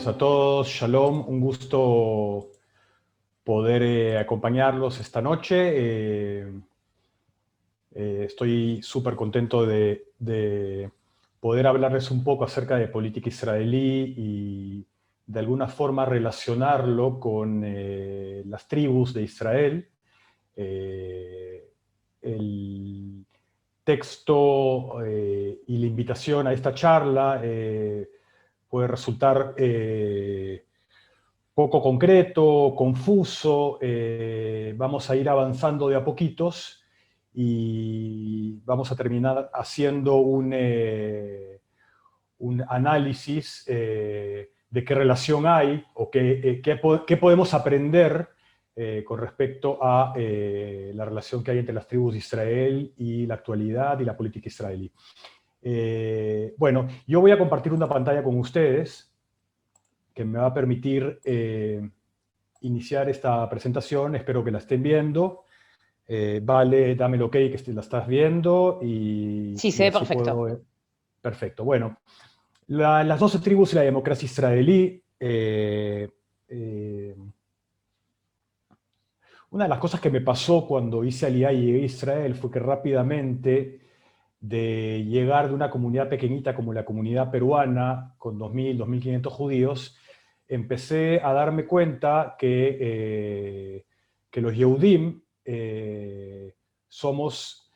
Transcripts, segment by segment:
a todos, Shalom, un gusto poder acompañarlos esta noche. Estoy súper contento de poder hablarles un poco acerca de política israelí y de alguna forma relacionarlo con las tribus de Israel. El texto y la invitación a esta charla puede resultar poco concreto, confuso. Vamos a ir avanzando de a poquitos y vamos a terminar haciendo un análisis de qué relación hay o qué podemos aprender con respecto a la relación que hay entre las tribus de Israel y la actualidad y la política israelí. Bueno, yo voy a compartir una pantalla con ustedes que me va a permitir iniciar esta presentación. Espero que la estén viendo. Vale, dame el ok que la estás viendo Sí, se ve así perfecto. puedo... Perfecto. Bueno, las 12 tribus y la democracia israelí. Una de las cosas que me pasó cuando hice Aliyah y llegué a Israel fue que rápidamente, de llegar de una comunidad pequeñita como la comunidad peruana, con 2.000, 2.500 judíos, empecé a darme cuenta que los Yehudim somos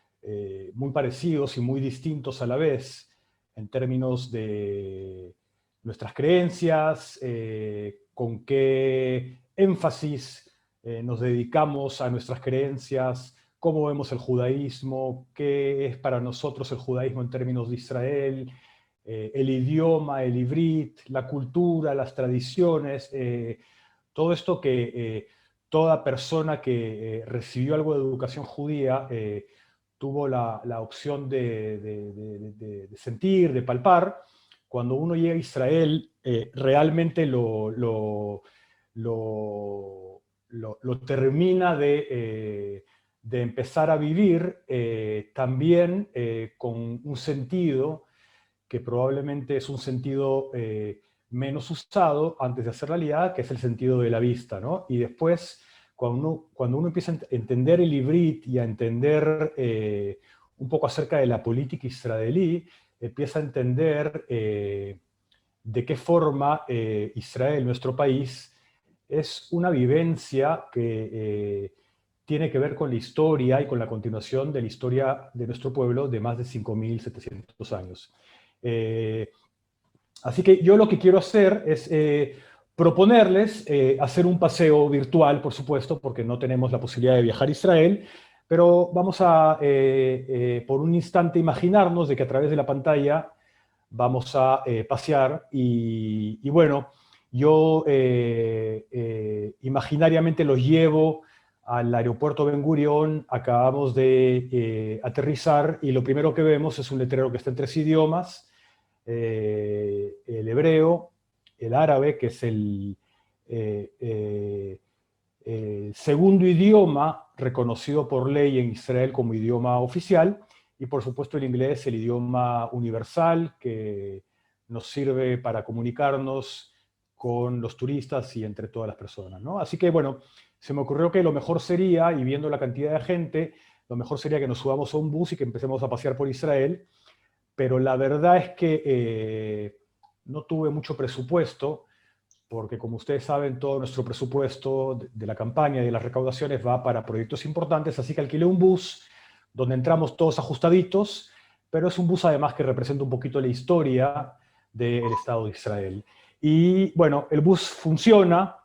muy parecidos y muy distintos a la vez en términos de nuestras creencias, con qué énfasis nos dedicamos a nuestras creencias, cómo vemos el judaísmo, qué es para nosotros el judaísmo en términos de Israel, el idioma, el ivrit, la cultura, las tradiciones, todo esto que toda persona que recibió algo de educación judía tuvo la opción de sentir, de palpar. Cuando uno llega a Israel, realmente lo termina de empezar a vivir también con un sentido que probablemente es un sentido menos usado antes de hacer realidad, que es el sentido de la vista, ¿no? Y después, cuando uno empieza a entender el ivrit y a entender un poco acerca de la política israelí, empieza a entender de qué forma Israel, nuestro país, es una vivencia que tiene que ver con la historia y con la continuación de la historia de nuestro pueblo de más de 5.700 años. Así que yo lo que quiero hacer es proponerles hacer un paseo virtual, por supuesto, porque no tenemos la posibilidad de viajar a Israel, pero vamos a, por un instante, imaginarnos de que a través de la pantalla vamos a pasear y bueno, yo imaginariamente los llevo al aeropuerto Ben Gurión. Acabamos de aterrizar y lo primero que vemos es un letrero que está en 3 idiomas, el hebreo, el árabe, que es el segundo idioma reconocido por ley en Israel como idioma oficial, y por supuesto el inglés, el idioma universal que nos sirve para comunicarnos con los turistas y entre todas las personas, ¿no? Así que bueno, se me ocurrió que lo mejor sería, y viendo la cantidad de gente, lo mejor sería que nos subamos a un bus y que empecemos a pasear por Israel, pero la verdad es que no tuve mucho presupuesto, porque como ustedes saben, todo nuestro presupuesto de la campaña y de las recaudaciones va para proyectos importantes, así que alquilé un bus donde entramos todos ajustaditos, pero es un bus además que representa un poquito la historia del Estado de Israel. Y bueno, el bus funciona,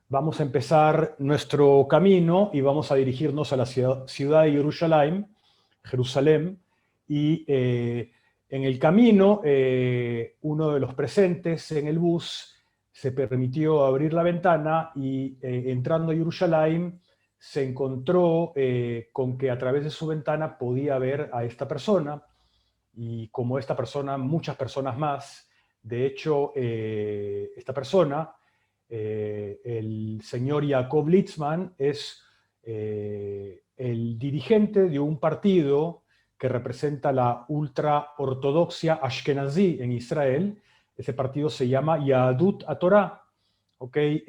vamos a empezar nuestro camino y vamos a dirigirnos a la ciudad de Jerusalén, y en el camino, uno de los presentes en el bus se permitió abrir la ventana y entrando a Jerusalén se encontró con que a través de su ventana podía ver a esta persona, y como esta persona, muchas personas más. De hecho, esta persona, el señor Jacob Litzman, es el dirigente de un partido que representa la ultraortodoxia ashkenazí en Israel, Ese partido se llama Yahadut HaTorah. ¿Okay?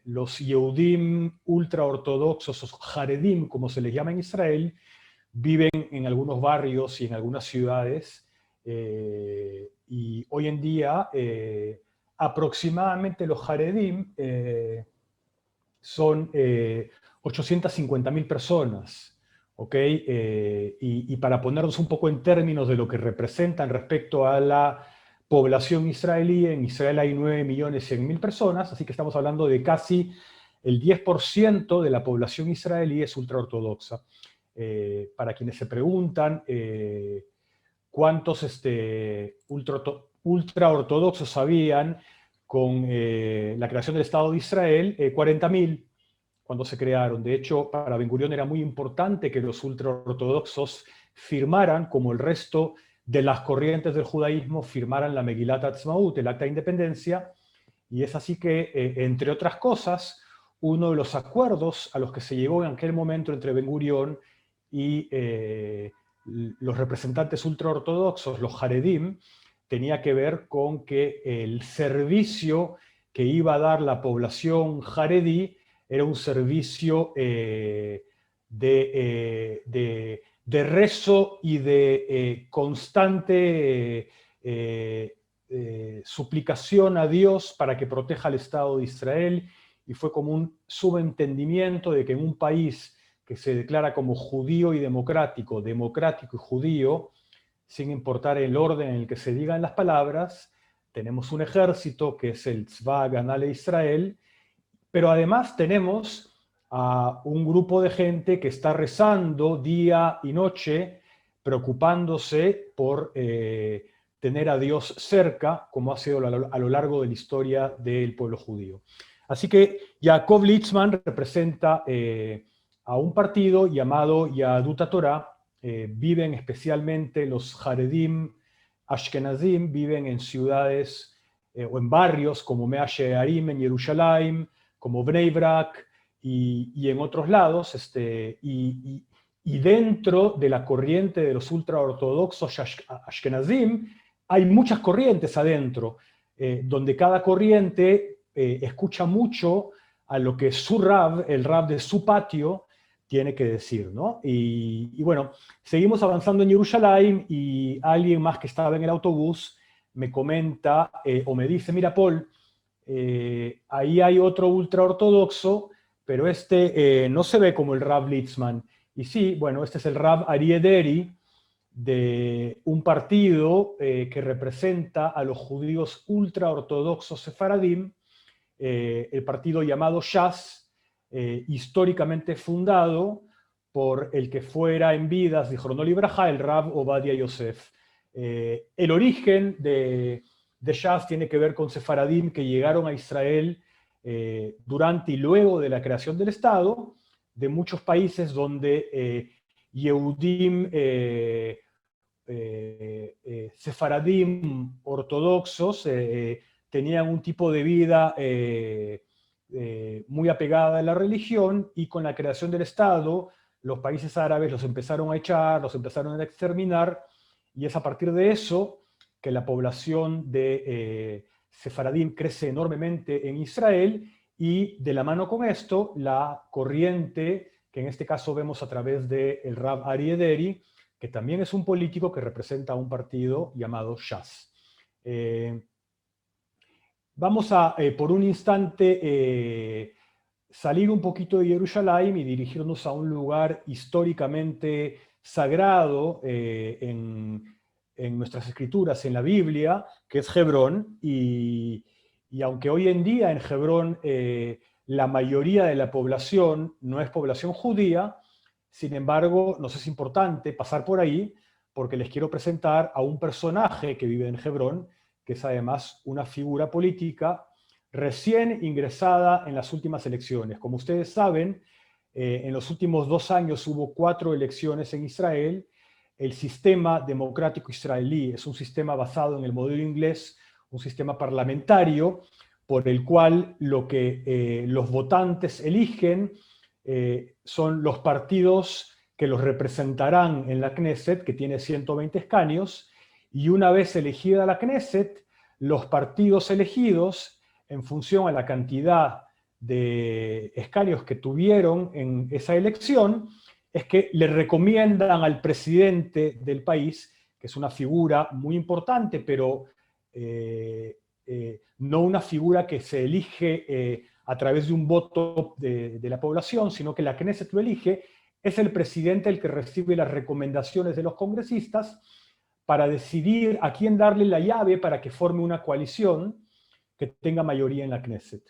Los Yehudim ultraortodoxos, o Haredim, como se les llama en Israel, viven en algunos barrios y en algunas ciudades, y hoy en día aproximadamente los Haredim son 850.000 personas. ¿Okay? Y para ponernos un poco en términos de lo que representan respecto a la población israelí, en Israel hay 9.100.000 personas, así que estamos hablando de casi el 10% de la población israelí es ultraortodoxa. Para quienes se preguntan cuántos ultraortodoxos habían con la creación del Estado de Israel, 40.000 cuando se crearon. De hecho, para Ben Gurión era muy importante que los ultraortodoxos firmaran, como el resto de las corrientes del judaísmo, firmaran la Megilat Atzmaut, el Acta de Independencia, y es así que, entre otras cosas, uno de los acuerdos a los que se llegó en aquel momento entre Ben Gurión y los representantes ultraortodoxos, los Haredim, tenía que ver con que el servicio que iba a dar la población Haredí era un servicio de rezo y de constante suplicación a Dios para que proteja al Estado de Israel, y fue como un subentendimiento de que en un país que se declara como judío y democrático, democrático y judío, sin importar el orden en el que se digan las palabras, tenemos un ejército que es el Tzva Haganah Israel, pero además tenemos a un grupo de gente que está rezando día y noche, preocupándose por tener a Dios cerca, como ha sido a lo largo de la historia del pueblo judío. Así que Yaakov Litzman representa a un partido llamado Yahadut HaTorah. Viven especialmente los Haredim Ashkenazim, viven en ciudades o en barrios como Mea Shearim en Jerusalén, como Bnei Brak y en otros lados, y dentro de la corriente de los ultraortodoxos Ashkenazim hay muchas corrientes adentro, donde cada corriente escucha mucho a lo que su Rab, el Rab de su patio, tiene que decir, ¿no? Y bueno, seguimos avanzando en Jerusalén y alguien más que estaba en el autobús me comenta o me dice, mira Paul, ahí hay otro ultraortodoxo, pero no se ve como el Rab Litzman. Y sí, bueno, este es el Rab Aryeh Deri, de un partido que representa a los judíos ultraortodoxos sefaradim, el partido llamado Shas, históricamente fundado por el que fuera en vida, Zichrono Libraja, el Rab Ovadia Yosef. El origen de Shas tiene que ver con sefaradim que llegaron a Israel durante y luego de la creación del Estado, de muchos países donde Yehudim sefaradim ortodoxos tenían un tipo de vida muy apegada a la religión, y con la creación del Estado, los países árabes los empezaron a echar, los empezaron a exterminar, y es a partir de eso que la población de sefaradim crece enormemente en Israel, y de la mano con esto, la corriente, que en este caso vemos a través del Rab Aryeh Deri, que también es un político que representa a un partido llamado Shas. Vamos a, por un instante, salir un poquito de Jerusalén y dirigirnos a un lugar históricamente sagrado en nuestras escrituras, en la Biblia, que es Hebrón. Y aunque hoy en día en Hebrón la mayoría de la población no es población judía, sin embargo, nos es importante pasar por ahí porque les quiero presentar a un personaje que vive en Hebrón, que es además una figura política recién ingresada en las últimas elecciones. Como ustedes saben, en los últimos 2 años hubo 4 elecciones en Israel. El sistema democrático israelí es un sistema basado en el modelo inglés, un sistema parlamentario, por el cual lo que los votantes eligen son los partidos que los representarán en la Knesset, que tiene 120 escaños, y una vez elegida la Knesset, los partidos elegidos, en función a la cantidad de escaños que tuvieron en esa elección, es que le recomiendan al presidente del país, que es una figura muy importante, pero no una figura que se elige a través de un voto de la población, sino que la Knesset lo elige, es el presidente el que recibe las recomendaciones de los congresistas para decidir a quién darle la llave para que forme una coalición que tenga mayoría en la Knesset,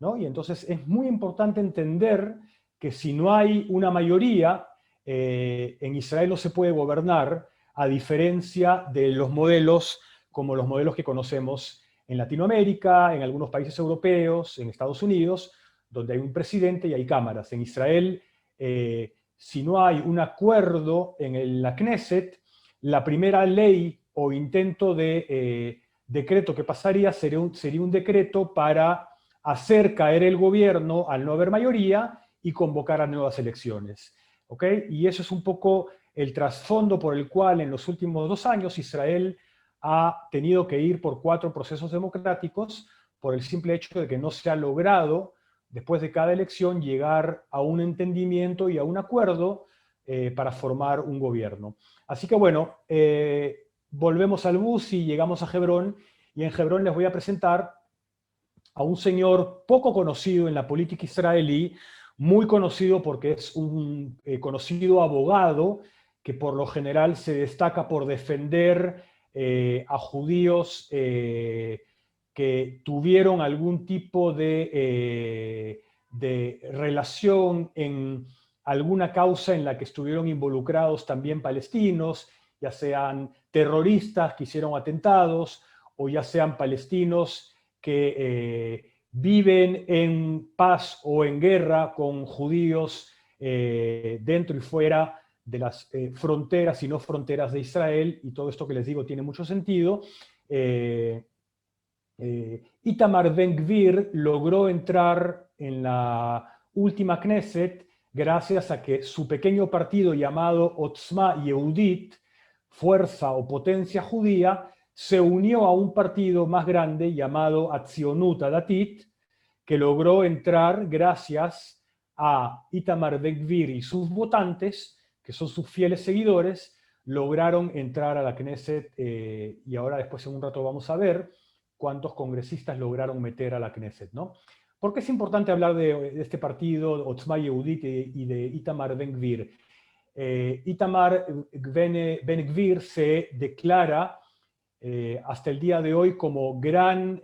¿no? Y entonces es muy importante entender que si no hay una mayoría, en Israel no se puede gobernar, a diferencia de los modelos como los modelos que conocemos en Latinoamérica, en algunos países europeos, en Estados Unidos, donde hay un presidente y hay cámaras. En Israel, si no hay un acuerdo en la Knesset, la primera ley o intento de decreto que pasaría sería un decreto para hacer caer el gobierno al no haber mayoría y convocar a nuevas elecciones. ¿Ok? Y eso es un poco el trasfondo por el cual en los últimos 2 años Israel ha tenido que ir por 4 procesos democráticos por el simple hecho de que no se ha logrado, después de cada elección, llegar a un entendimiento y a un acuerdo para formar un gobierno. Así que bueno, volvemos al bus y llegamos a Hebrón, y en Hebrón les voy a presentar a un señor poco conocido en la política israelí, muy conocido porque es un conocido abogado que por lo general se destaca por defender a judíos que tuvieron algún tipo de relación en alguna causa en la que estuvieron involucrados también palestinos, ya sean terroristas que hicieron atentados o ya sean palestinos que viven en paz o en guerra con judíos dentro y fuera de las fronteras y no fronteras de Israel, y todo esto que les digo tiene mucho sentido. Itamar Ben-Gvir logró entrar en la última Knesset gracias a que su pequeño partido llamado Otzma Yehudit, Fuerza o Potencia Judía, se unió a un partido más grande llamado Atzionut Datit, que logró entrar gracias a Itamar Ben-Gvir y sus votantes, que son sus fieles seguidores, lograron entrar a la Knesset, y ahora después en un rato vamos a ver cuántos congresistas lograron meter a la Knesset, ¿no? ¿Por qué es importante hablar de este partido, Otzma Yehudit, y de Itamar Ben-Gvir? Itamar Ben-Gvir se declara hasta el día de hoy como gran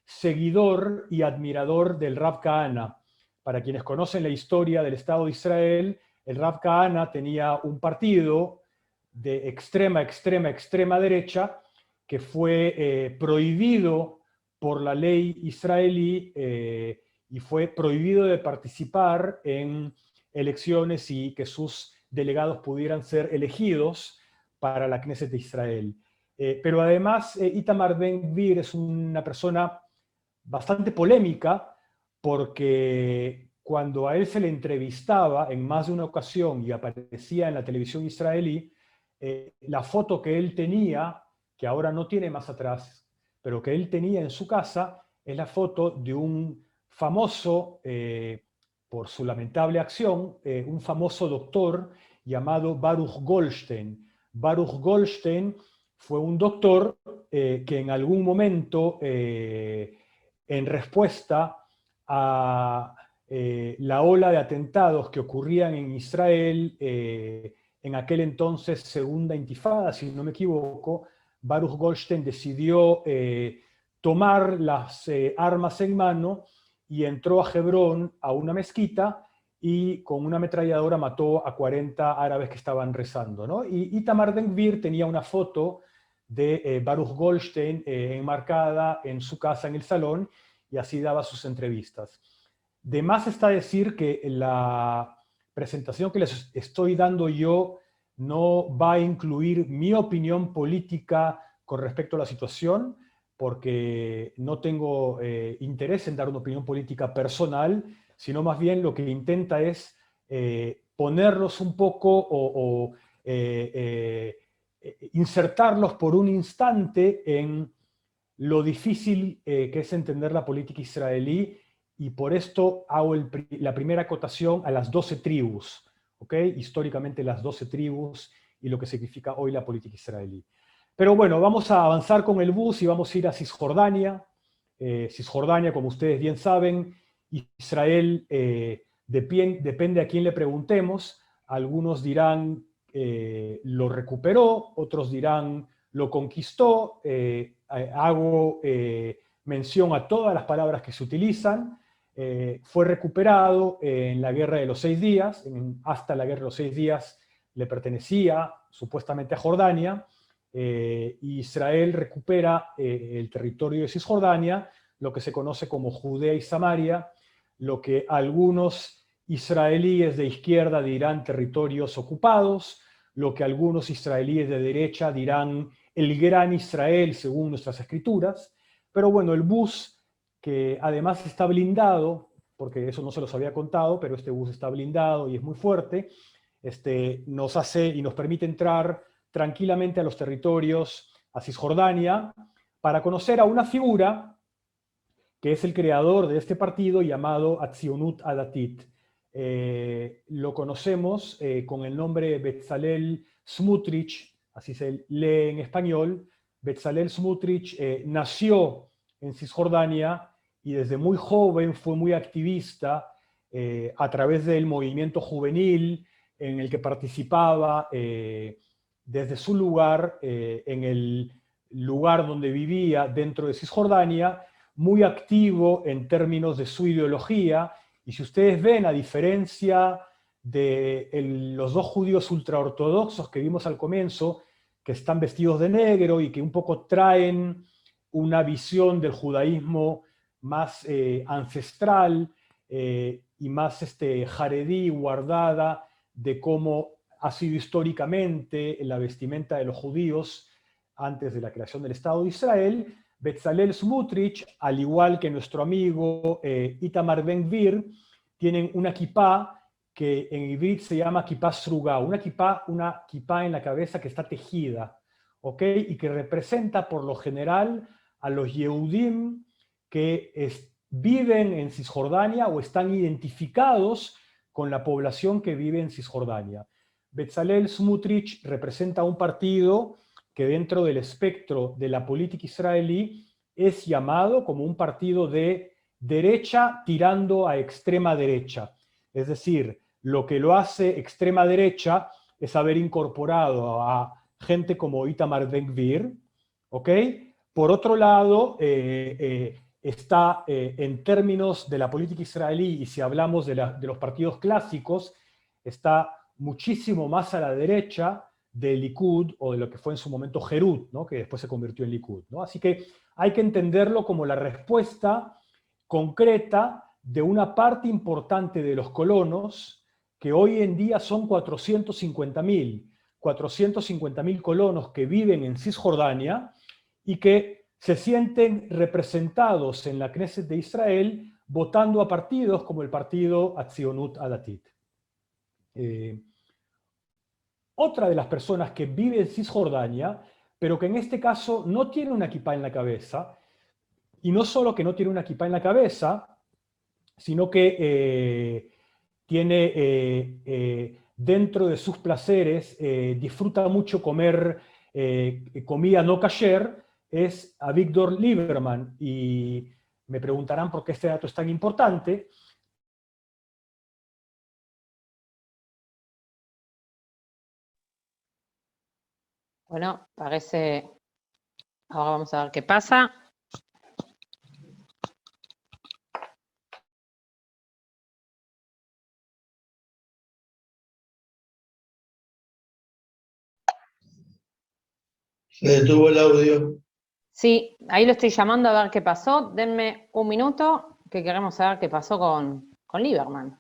seguidor y admirador del Rav Kahana. Para quienes conocen la historia del Estado de Israel, el Rav Kahana tenía un partido de extrema, extrema, extrema derecha que fue prohibido por la ley israelí y fue prohibido de participar en elecciones y que sus delegados pudieran ser elegidos para la Knesset de Israel. Pero además, Itamar Ben-Gvir es una persona bastante polémica porque cuando a él se le entrevistaba en más de una ocasión y aparecía en la televisión israelí, la foto que él tenía, que ahora no tiene más atrás, pero que él tenía en su casa, es la foto de un famoso, por su lamentable acción, un famoso doctor llamado Baruch Goldstein. Baruch Goldstein fue un doctor que en algún momento, en respuesta a la ola de atentados que ocurrían en Israel, en aquel entonces Segunda Intifada, si no me equivoco, Baruch Goldstein decidió tomar las armas en mano y entró a Hebrón, a una mezquita, y con una ametralladora mató a 40 árabes que estaban rezando, ¿no? Y Itamar Ben-Gvir tenía una foto de Baruch Goldstein enmarcada en su casa en el salón, y así daba sus entrevistas. De más está decir que la presentación que les estoy dando yo no va a incluir mi opinión política con respecto a la situación, porque no tengo interés en dar una opinión política personal, sino más bien lo que intenta es ponerlos un poco o insertarlos por un instante en lo difícil que es entender la política israelí, y por esto hago la primera acotación a las 12 tribus, ¿ok? Históricamente las 12 tribus y lo que significa hoy la política israelí. Pero bueno, vamos a avanzar con el bus y vamos a ir a Cisjordania. Cisjordania, como ustedes bien saben, Israel depende a quién le preguntemos. Algunos dirán lo recuperó, otros dirán lo conquistó. Hago mención a todas las palabras que se utilizan. Fue recuperado en la Guerra de los 6 días. Hasta la Guerra de los 6 días le pertenecía supuestamente a Jordania. Israel recupera el territorio de Cisjordania, lo que se conoce como Judea y Samaria, lo que algunos israelíes de izquierda dirán territorios ocupados, lo que algunos israelíes de derecha dirán el Gran Israel según nuestras escrituras. Pero bueno, el bus, que además está blindado, porque eso no se los había contado, pero este bus está blindado y es muy fuerte, nos hace y nos permite entrar tranquilamente a los territorios, a Cisjordania, para conocer a una figura que es el creador de este partido llamado Atzionut Adatit. Lo conocemos con el nombre Bezalel Smotrich, así se lee en español. Bezalel Smotrich nació en Cisjordania y desde muy joven fue muy activista a través del movimiento juvenil en el que participaba desde su lugar, en el lugar donde vivía dentro de Cisjordania, muy activo en términos de su ideología. Y si ustedes ven, a diferencia de los dos judíos ultraortodoxos que vimos al comienzo, que están vestidos de negro y que un poco traen una visión del judaísmo más ancestral y más jaredí, guardada, de cómo ha sido históricamente la vestimenta de los judíos antes de la creación del Estado de Israel, Bezalel Smotrich, al igual que nuestro amigo Itamar Ben-Gvir, tienen una kipá que en ivrit se llama kipá srugá, una kipá en la cabeza que está tejida, ¿ok? Y que representa por lo general a los Yehudim que viven en Cisjordania o están identificados con la población que vive en Cisjordania. Bezalel Smotrich representa un partido que dentro del espectro de la política israelí es llamado como un partido de derecha tirando a extrema derecha. Es decir, lo que lo hace extrema derecha es haber incorporado a gente como Itamar Ben-Gvir, ¿ok? Por otro lado, está en términos de la política israelí, y si hablamos de los partidos clásicos, está muchísimo más a la derecha del Likud, o de lo que fue en su momento Herut, ¿no? Que después se convirtió en Likud, ¿no? Así que hay que entenderlo como la respuesta concreta de una parte importante de los colonos, que hoy en día son 450.000 colonos que viven en Cisjordania y que se sienten representados en la Knesset de Israel votando a partidos como el partido Atzionut Adatit. Otra de las personas que vive en Cisjordania, pero que en este caso no tiene una kipá en la cabeza, y no solo que no tiene una kipá en la cabeza, sino que tiene dentro de sus placeres, disfruta mucho comer comida no kasher, es Avigdor Lieberman. Y me preguntarán por qué este dato es tan importante. Bueno, parece... Ahora vamos a ver qué pasa. Se detuvo el audio. Sí, ahí lo estoy llamando a ver qué pasó. Denme un minuto, que queremos saber qué pasó con Lieberman.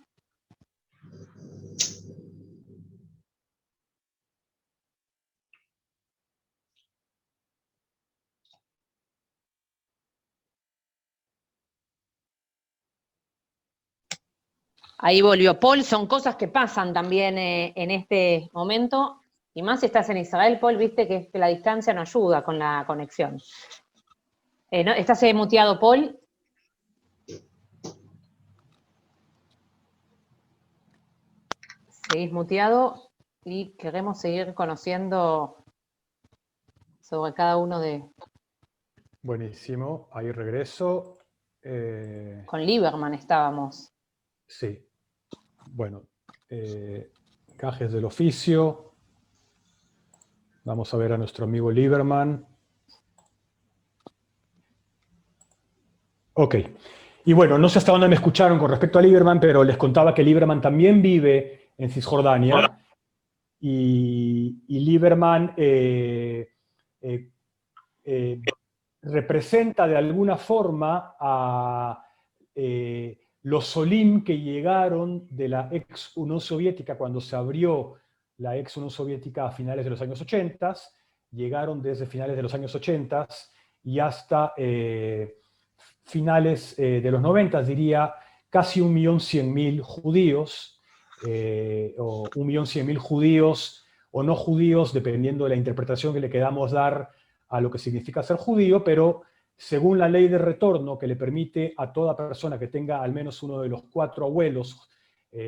Ahí volvió Paul. Son cosas que pasan también en este momento. Y más si estás en Israel, Paul, viste que la distancia no ayuda con la conexión. No, ¿estás muteado, Paul? Seguís muteado y queremos seguir conociendo sobre cada uno de... Buenísimo, ahí regreso. Con Lieberman estábamos. Sí, bueno, gajes del oficio. Vamos a ver a nuestro amigo Lieberman. Ok, y bueno, no sé hasta dónde me escucharon con respecto a Lieberman, pero les contaba que Lieberman también vive en Cisjordania. Y Lieberman representa de alguna forma a los Olim que llegaron de la ex Unión Soviética cuando se abrió la ex Unión Soviética a finales de los años 80, llegaron desde finales de los años 80 y hasta finales de los 90, diría, casi 1.100.000 judíos, o 1.100.000 judíos o no judíos, dependiendo de la interpretación que le queramos dar a lo que significa ser judío, pero según la ley de retorno que le permite a toda persona que tenga al menos uno de los 4 abuelos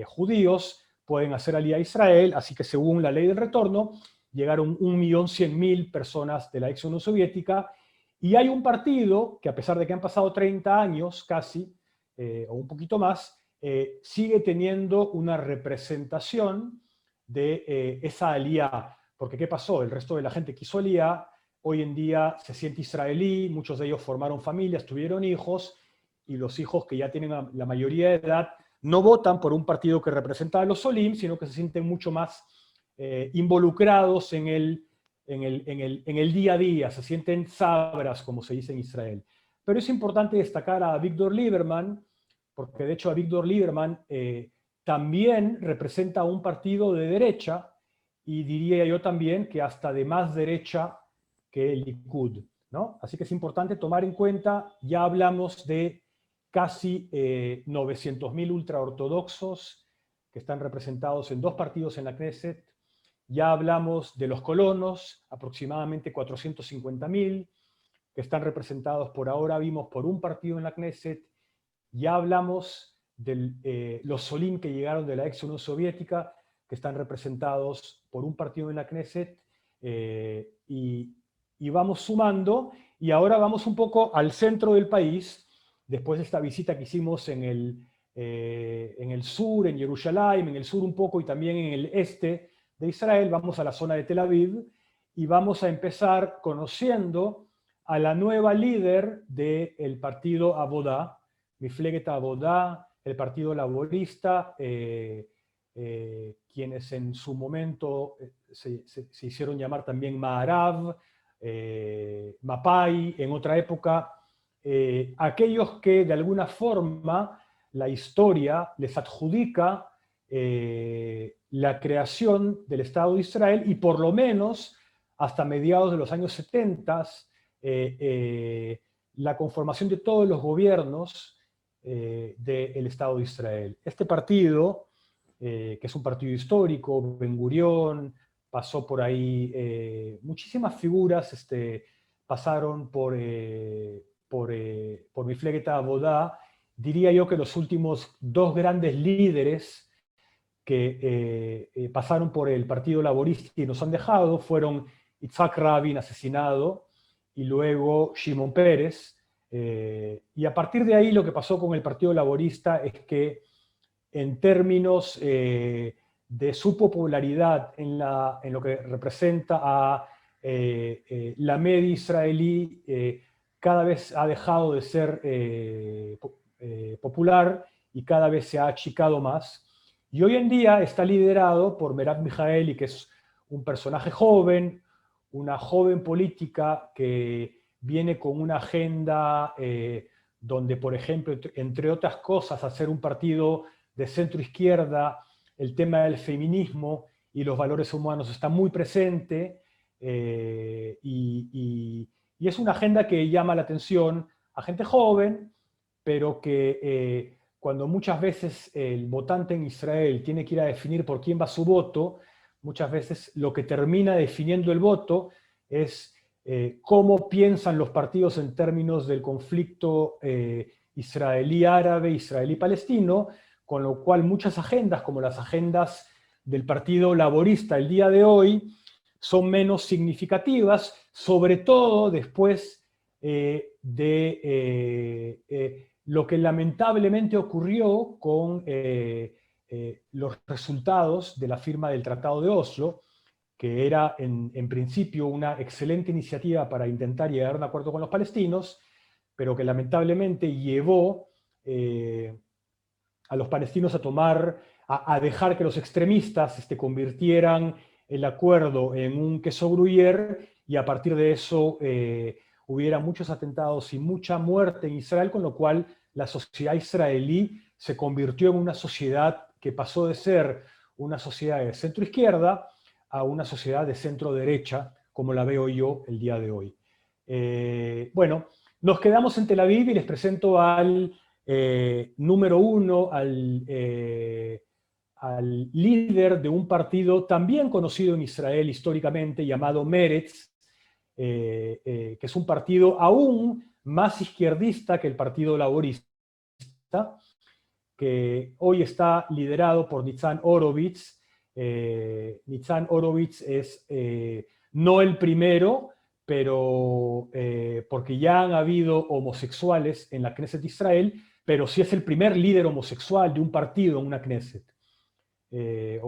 judíos, pueden hacer alía a Israel, así que según la ley del retorno, llegaron 1.100.000 personas de la ex Unión Soviética, y hay un partido que, a pesar de que han pasado 30 años casi, o un poquito más, sigue teniendo una representación de esa alía. Porque ¿qué pasó? El resto de la gente quiso alía, hoy en día se siente israelí, muchos de ellos formaron familias, tuvieron hijos, y los hijos que ya tienen la mayoría de edad no votan por un partido que representa a los Olim, sino que se sienten mucho más involucrados en el día a día, se sienten sabras, como se dice en Israel. Pero es importante destacar a Víctor Lieberman, porque de hecho a Víctor Lieberman también representa un partido de derecha, y diría yo también que hasta de más derecha que el Likud, ¿no? Así que es importante tomar en cuenta, ya hablamos de casi 900.000 ultraortodoxos que están representados en 2 partidos en la Knesset. Ya hablamos de los colonos, aproximadamente 450.000, que están representados por ahora, vimos, por un partido en la Knesset. Ya hablamos de los Olim que llegaron de la ex Unión Soviética, que están representados por un partido en la Knesset, y vamos sumando, y ahora vamos un poco al centro del país, después de esta visita que hicimos en el sur, en Jerusalén, en el sur un poco y también en el este de Israel, vamos a la zona de Tel Aviv, y vamos a empezar conociendo a la nueva líder del partido Abodá, Mifleget Abodá, el Partido Laborista, quienes en su momento se hicieron llamar también Ma'arav, Mapai, en otra época, aquellos que de alguna forma la historia les adjudica la creación del Estado de Israel, y por lo menos hasta mediados de los años 70, la conformación de todos los gobiernos del Estado de Israel. Este partido, que es un partido histórico, Ben Gurión, pasó por ahí, muchísimas figuras pasaron por Mifleget Abodá. Diría yo que los últimos 2 grandes líderes que pasaron por el Partido Laborista y nos han dejado fueron Yitzhak Rabin, asesinado, y luego Shimon Peres. Y a partir de ahí lo que pasó con el Partido Laborista es que, en términos de su popularidad en lo que representa a la media israelí, cada vez ha dejado de ser popular y cada vez se ha achicado más. Y hoy en día está liderado por Merav Mijaeli, que es un personaje joven, una joven política que viene con una agenda donde, por ejemplo, entre otras cosas, hacer un partido de centro-izquierda, el tema del feminismo y los valores humanos está muy presente, y es una agenda que llama la atención a gente joven, pero que cuando muchas veces el votante en Israel tiene que ir a definir por quién va su voto, muchas veces lo que termina definiendo el voto es cómo piensan los partidos en términos del conflicto israelí-árabe, israelí-palestino, con lo cual muchas agendas, como las agendas del Partido Laborista el día de hoy, son menos significativas, sobre todo después de lo que lamentablemente ocurrió con los resultados de la firma del Tratado de Oslo, que era en principio una excelente iniciativa para intentar llegar a un acuerdo con los palestinos, pero que lamentablemente llevó a los palestinos a dejar que los extremistas convirtieran el acuerdo en un queso gruyère, y a partir de eso hubiera muchos atentados y mucha muerte en Israel, con lo cual la sociedad israelí se convirtió en una sociedad que pasó de ser una sociedad de centro-izquierda a una sociedad de centro-derecha, como la veo yo el día de hoy. Bueno, nos quedamos en Tel Aviv y les presento al número uno, al líder de un partido también conocido en Israel históricamente, llamado Meretz, que es un partido aún más izquierdista que el Partido Laborista, que hoy está liderado por Nitzan Horowitz. Nitzan Horowitz es no el primero, pero porque ya han habido homosexuales en la Knesset de Israel, pero sí es el primer líder homosexual de un partido en una Knesset. El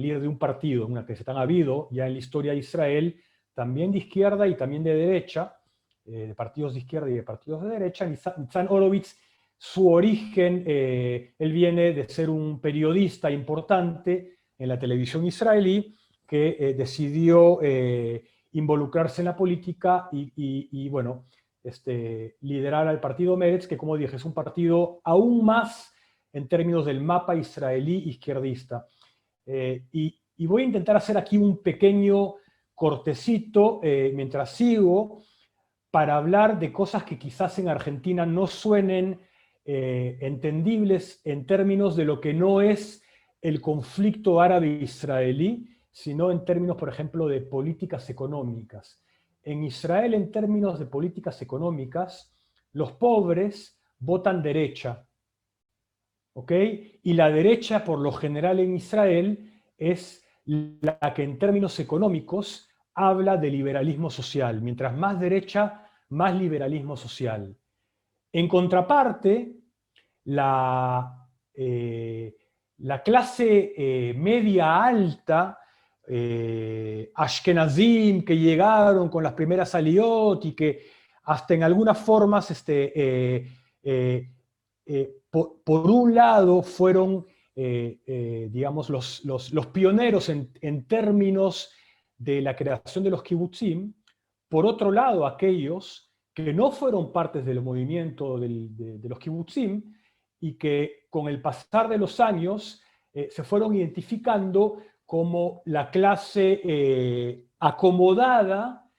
líder de un partido en una Knesset. Han habido ya en la historia de Israel, también de izquierda y también de derecha, de partidos de izquierda y de partidos de derecha. Nitzan Horowitz, su origen, él viene de ser un periodista importante en la televisión israelí, que decidió involucrarse en la política y bueno, liderar al partido Meretz, que como dije es un partido aún más en términos del mapa israelí izquierdista. Y voy a intentar hacer aquí un pequeño cortecito mientras sigo, para hablar de cosas que quizás en Argentina no suenen entendibles en términos de lo que no es el conflicto árabe-israelí, sino en términos, por ejemplo, de políticas económicas. En Israel, en términos de políticas económicas, los pobres votan derecha, ¿ok? Y la derecha, por lo general en Israel, es la que en términos económicos habla de liberalismo social. Mientras más derecha, más liberalismo social. En contraparte, la clase media alta, Ashkenazim, que llegaron con las primeras aliyot y que hasta en algunas formas, por un lado, fueron, digamos, los pioneros en términos de la creación de los kibutzim. Por otro lado, aquellos que no fueron partes del movimiento de los kibutzim y que con el pasar de los años se fueron identificando como la clase acomodada,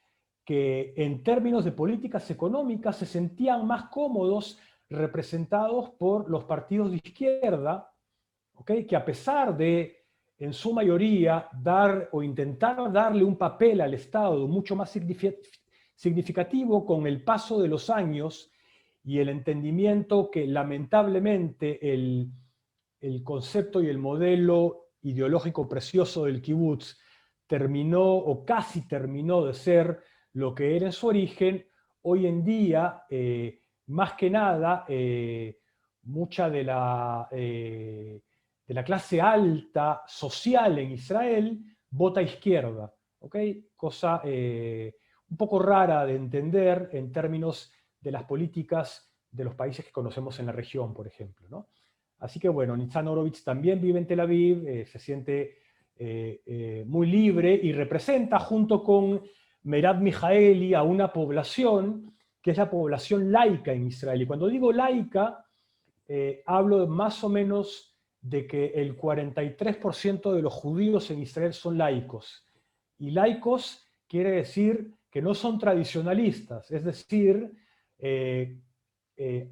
que en términos de políticas económicas se sentían más cómodos representados por los partidos de izquierda, ¿okay? Que a pesar de, en su mayoría, dar o intentar darle un papel al Estado mucho más significativo, con el paso de los años y el entendimiento que lamentablemente el concepto y el modelo ideológico precioso del kibutz terminó o casi terminó de ser lo que era en su origen. Hoy en día, más que nada, mucha de la clase alta social en Israel vota izquierda, ¿ok? Cosa un poco rara de entender en términos de las políticas de los países que conocemos en la región, por ejemplo, ¿no? Así que bueno, Nitzan Horowitz también vive en Tel Aviv, se siente muy libre y representa junto con Merab Mijaeli a una población que es la población laica en Israel. Y cuando digo laica, hablo más o menos de que el 43% de los judíos en Israel son laicos. Y laicos quiere decir que no son tradicionalistas, es decir,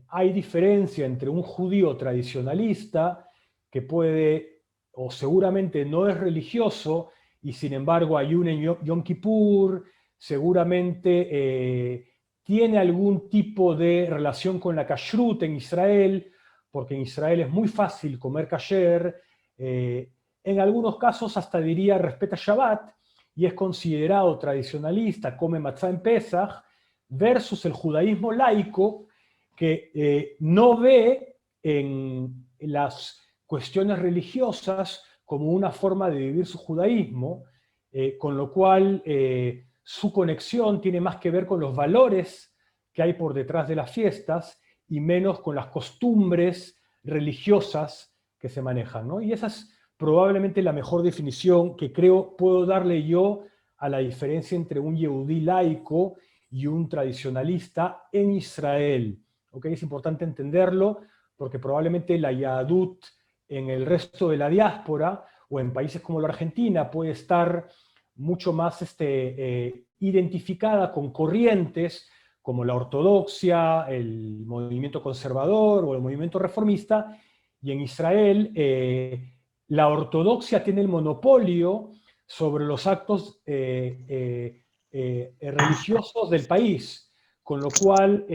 hay diferencia entre un judío tradicionalista que puede, o seguramente no es religioso, y sin embargo ayuna en Yom Kippur, seguramente tiene algún tipo de relación con la kashrut en Israel, porque en Israel es muy fácil comer kasher, en algunos casos hasta diría respeta Shabbat, y es considerado tradicionalista, come matzá en Pesach, versus el judaísmo laico, que no ve en las cuestiones religiosas como una forma de vivir su judaísmo, con lo cual su conexión tiene más que ver con los valores que hay por detrás de las fiestas y menos con las costumbres religiosas que se manejan, ¿no? Y esa es probablemente la mejor definición que creo puedo darle yo a la diferencia entre un yehudí laico y un tradicionalista en Israel. ¿Okay? Es importante entenderlo porque probablemente la Yahadut en el resto de la diáspora o en países como la Argentina puede estar mucho más identificada con corrientes como la ortodoxia, el movimiento conservador o el movimiento reformista, y en Israel la ortodoxia tiene el monopolio sobre los actos religiosos del país, con lo cual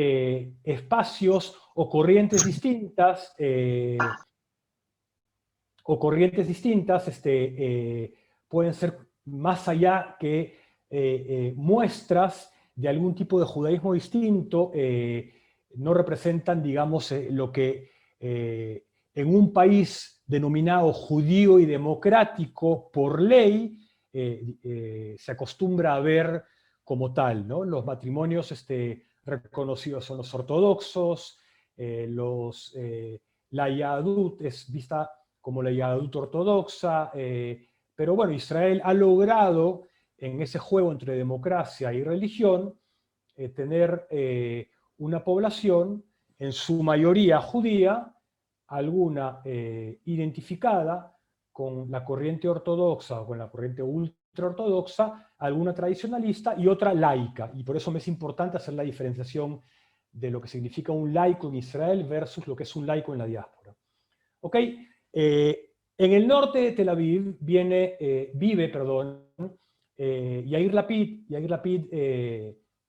espacios o corrientes distintas pueden ser más allá que muestras de algún tipo de judaísmo distinto, no representan, digamos, lo que en un país denominado judío y democrático por ley se acostumbra a ver como tal, ¿no? Los matrimonios reconocidos son los ortodoxos, la Yahadut es vista como la Yahadut ortodoxa, pero bueno, Israel ha logrado en ese juego entre democracia y religión tener una población en su mayoría judía, alguna identificada con la corriente ortodoxa o con la corriente ultraortodoxa, alguna tradicionalista y otra laica. Y por eso me es importante hacer la diferenciación de lo que significa un laico en Israel versus lo que es un laico en la diáspora. ¿Ok? En el norte de Tel Aviv vive Yair Lapid. Yair Lapid,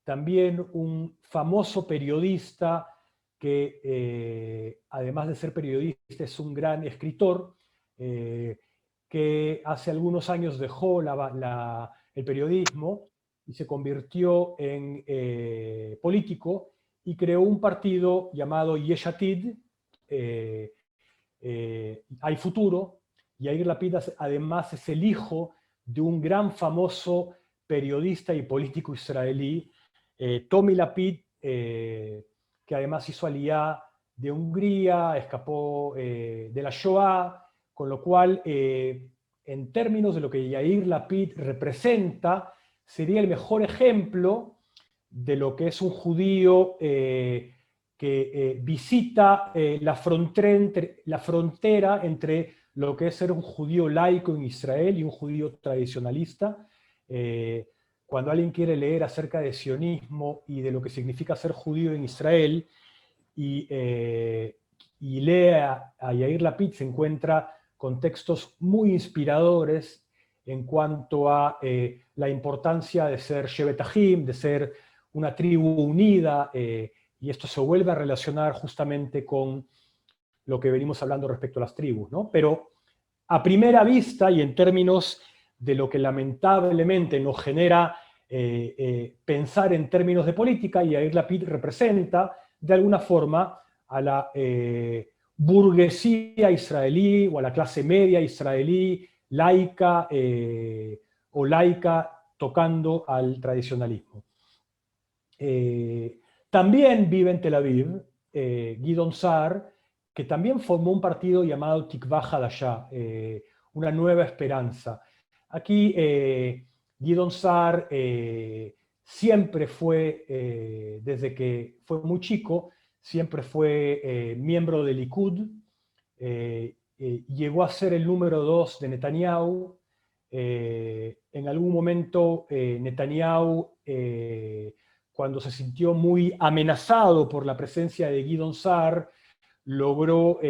también un famoso periodista que, además de ser periodista, es un gran escritor, que hace algunos años dejó el periodismo y se convirtió en político y creó un partido llamado Yesh Atid, Hay Futuro. Yair Lapid además es el hijo de un gran famoso periodista y político israelí, Tommy Lapid, que además hizo aliyá de Hungría, escapó de la Shoah, con lo cual, en términos de lo que Yair Lapid representa, sería el mejor ejemplo de lo que es un judío que visita la frontera entre lo que es ser un judío laico en Israel y un judío tradicionalista. Cuando alguien quiere leer acerca de sionismo y de lo que significa ser judío en Israel y lee a Yair Lapid, se encuentra con textos muy inspiradores en cuanto a la importancia de ser Shevet Ahim, de ser una tribu unida, y esto se vuelve a relacionar justamente con lo que venimos hablando respecto a las tribus, ¿no? Pero a primera vista y en términos de lo que lamentablemente nos genera pensar en términos de política, Yair Lapid representa de alguna forma a la burguesía israelí o a la clase media israelí laica o laica tocando al tradicionalismo. También vive en Tel Aviv Gideon Sa'ar, que también formó un partido llamado Tikva Hadashah, una nueva esperanza. Aquí Gideon Sa'ar siempre fue, desde que fue muy chico, siempre fue miembro del Likud, llegó a ser el número 2 de Netanyahu. En algún momento Netanyahu, cuando se sintió muy amenazado por la presencia de Gideon Sa'ar, logró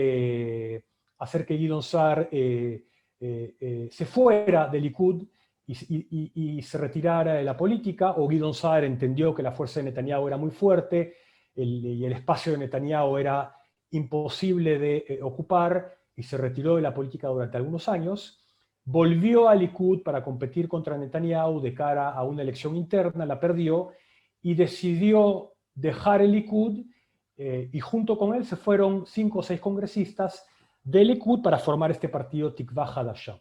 hacer que Gideon Sa'ar se fuera del Likud y se retirara de la política, o Gideon Sa'ar entendió que la fuerza de Netanyahu era muy fuerte y el espacio de Netanyahu era imposible de ocupar, y se retiró de la política durante algunos años. Volvió al Likud para competir contra Netanyahu de cara a una elección interna, la perdió, y decidió dejar el Likud, y junto con él se fueron 5 o 6 congresistas del Likud para formar este partido Tikva Hadasha.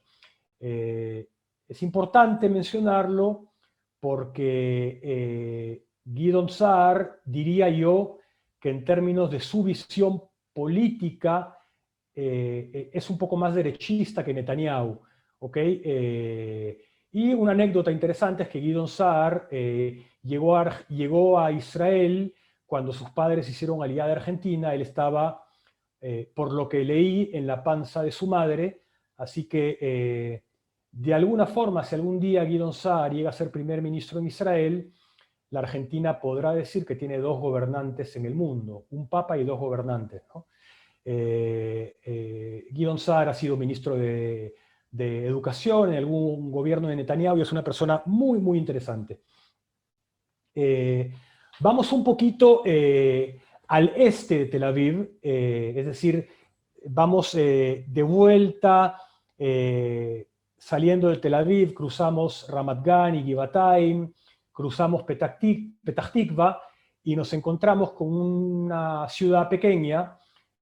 Es importante mencionarlo porque Gideon Sa'ar, diría yo, que en términos de su visión política es un poco más derechista que Netanyahu, ¿ok? Y una anécdota interesante es que Gideon Sa'ar llegó a Israel cuando sus padres hicieron aliyá de Argentina. Él estaba, por lo que leí, en la panza de su madre, así que de alguna forma, si algún día Gideon Sa'ar llega a ser primer ministro en Israel, la Argentina podrá decir que tiene 2 gobernantes en el mundo, un papa y 2 gobernantes, ¿no? Gideon Sa'ar ha sido ministro de Educación en algún gobierno de Netanyahu y es una persona muy, muy interesante. Vamos un poquito al este de Tel Aviv, es decir, vamos de vuelta, saliendo de Tel Aviv, cruzamos Ramat Gan y Givatayim, cruzamos Petah Tikva y nos encontramos con una ciudad pequeña